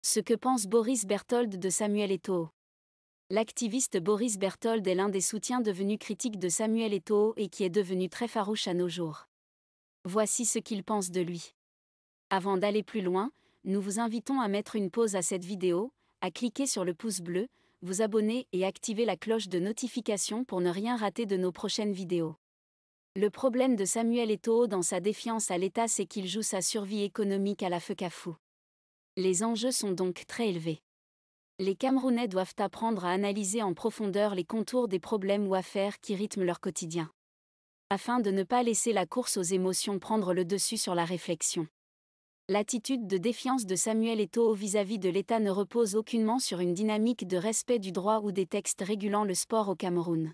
Ce que pense Boris Berthold de Samuel Eto'o. L'activiste Boris Berthold est l'un des soutiens devenus critiques de Samuel Eto'o et qui est devenu très farouche à nos jours. Voici ce qu'il pense de lui. Avant d'aller plus loin, nous vous invitons à mettre une pause à cette vidéo, à cliquer sur le pouce bleu, vous abonner et activer la cloche de notification pour ne rien rater de nos prochaines vidéos. Le problème de Samuel Eto'o dans sa défiance à l'État, c'est qu'il joue sa survie économique à la feu-cafou. Les enjeux sont donc très élevés. Les Camerounais doivent apprendre à analyser en profondeur les contours des problèmes ou affaires qui rythment leur quotidien, afin de ne pas laisser la course aux émotions prendre le dessus sur la réflexion. L'attitude de défiance de Samuel Eto'o vis-à-vis de l'État ne repose aucunement sur une dynamique de respect du droit ou des textes régulant le sport au Cameroun.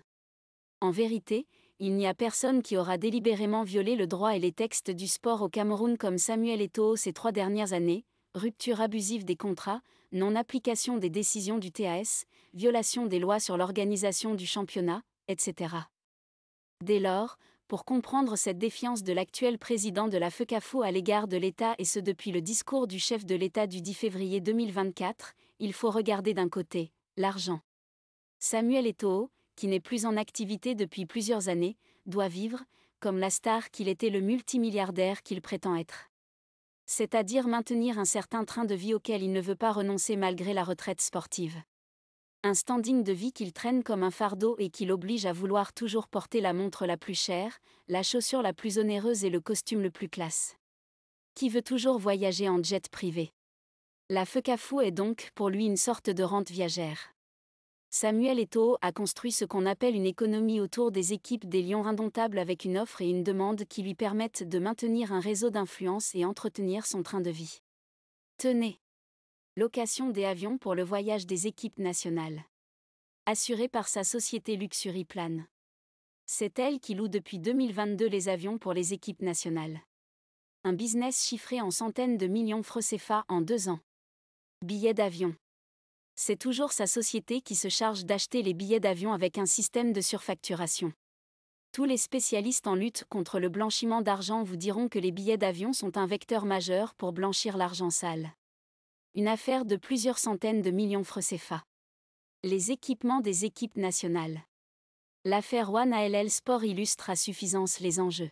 En vérité, il n'y a personne qui aura délibérément violé le droit et les textes du sport au Cameroun comme Samuel Eto'o ces 3 dernières années: rupture abusive des contrats, non-application des décisions du TAS, violation des lois sur l'organisation du championnat, etc. Dès lors, pour comprendre cette défiance de l'actuel président de la FECAFO à l'égard de l'État, et ce depuis le discours du chef de l'État du 10 février 2024, il faut regarder d'un côté l'argent. Samuel Eto'o, qui n'est plus en activité depuis plusieurs années, doit vivre, comme la star qu'il était, le multimilliardaire qu'il prétend être. C'est-à-dire maintenir un certain train de vie auquel il ne veut pas renoncer malgré la retraite sportive. Un standing de vie qu'il traîne comme un fardeau et qui l'oblige à vouloir toujours porter la montre la plus chère, la chaussure la plus onéreuse et le costume le plus classe. Qui veut toujours voyager en jet privé. La FECAFO est donc pour lui une sorte de rente viagère. Samuel Eto'o a construit ce qu'on appelle une économie autour des équipes des Lions indomptables, avec une offre et une demande qui lui permettent de maintenir un réseau d'influence et entretenir son train de vie. Tenez. Location des avions pour le voyage des équipes nationales. Assurée par sa société Luxury Plan. C'est elle qui loue depuis 2022 les avions pour les équipes nationales. Un business chiffré en centaines de millions francs CFA en 2 ans. Billets d'avion. C'est toujours sa société qui se charge d'acheter les billets d'avion avec un système de surfacturation. Tous les spécialistes en lutte contre le blanchiment d'argent vous diront que les billets d'avion sont un vecteur majeur pour blanchir l'argent sale. Une affaire de plusieurs centaines de millions francs CFA. Les équipements des équipes nationales. L'affaire One ALL Sport illustre à suffisance les enjeux.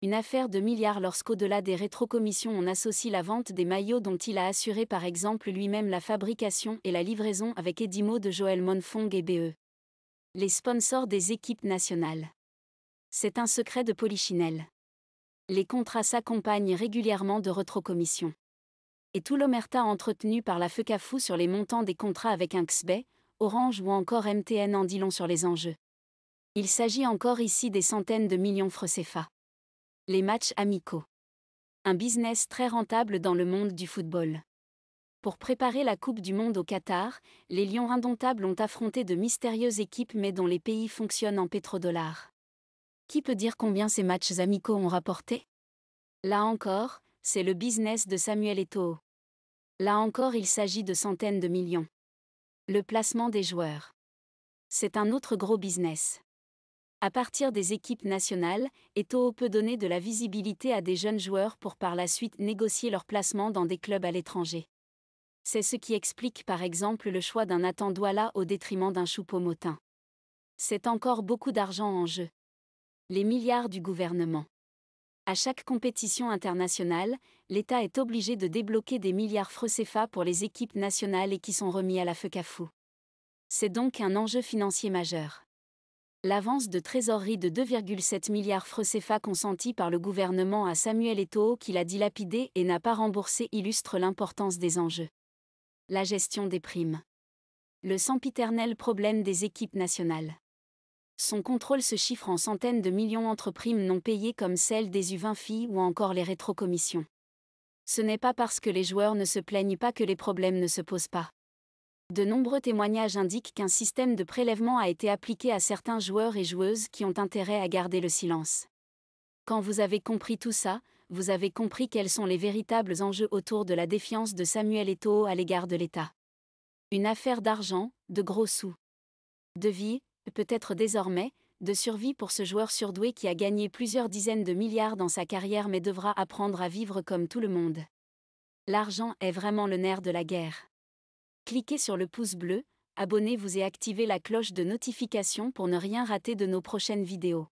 Une affaire de milliards lorsqu'au-delà des rétrocommissions on associe la vente des maillots dont il a assuré par exemple lui-même la fabrication et la livraison avec Edimo de Joël Monfong et BE. Les sponsors des équipes nationales. C'est un secret de polichinelle. Les contrats s'accompagnent régulièrement de rétrocommissions. Et tout l'omerta entretenu par la FECAFO sur les montants des contrats avec XBay, Orange ou encore MTN en dit long sur les enjeux. Il s'agit encore ici des centaines de millions francs CFA. Les matchs amicaux. Un business très rentable dans le monde du football. Pour préparer la Coupe du Monde au Qatar, les Lions indomptables ont affronté de mystérieuses équipes mais dont les pays fonctionnent en pétrodollars. Qui peut dire combien ces matchs amicaux ont rapporté? Là encore, c'est le business de Samuel Eto'o. Là encore, il s'agit de centaines de millions. Le placement des joueurs. C'est un autre gros business. À partir des équipes nationales, Eto'o peut donner de la visibilité à des jeunes joueurs pour par la suite négocier leur placement dans des clubs à l'étranger. C'est ce qui explique par exemple le choix d'un Nathan Douala au détriment d'un Choupo-Moting. C'est encore beaucoup d'argent en jeu. Les milliards du gouvernement. À chaque compétition internationale, l'État est obligé de débloquer des milliards francs CFA pour les équipes nationales et qui sont remis à la FECAFO. C'est donc un enjeu financier majeur. L'avance de trésorerie de 2,7 milliards francs CFA consentie par le gouvernement à Samuel Eto'o qu'il a dilapidé et n'a pas remboursé illustre l'importance des enjeux. La gestion des primes. Le sempiternel problème des équipes nationales. Son contrôle se chiffre en centaines de millions entre primes non payées comme celles des U20 filles ou encore les rétrocommissions. Ce n'est pas parce que les joueurs ne se plaignent pas que les problèmes ne se posent pas. De nombreux témoignages indiquent qu'un système de prélèvement a été appliqué à certains joueurs et joueuses qui ont intérêt à garder le silence. Quand vous avez compris tout ça, vous avez compris quels sont les véritables enjeux autour de la défiance de Samuel Eto'o à l'égard de l'État. Une affaire d'argent, de gros sous. De vie, peut-être désormais, de survie pour ce joueur surdoué qui a gagné plusieurs dizaines de milliards dans sa carrière mais devra apprendre à vivre comme tout le monde. L'argent est vraiment le nerf de la guerre. Cliquez sur le pouce bleu, abonnez-vous et activez la cloche de notification pour ne rien rater de nos prochaines vidéos.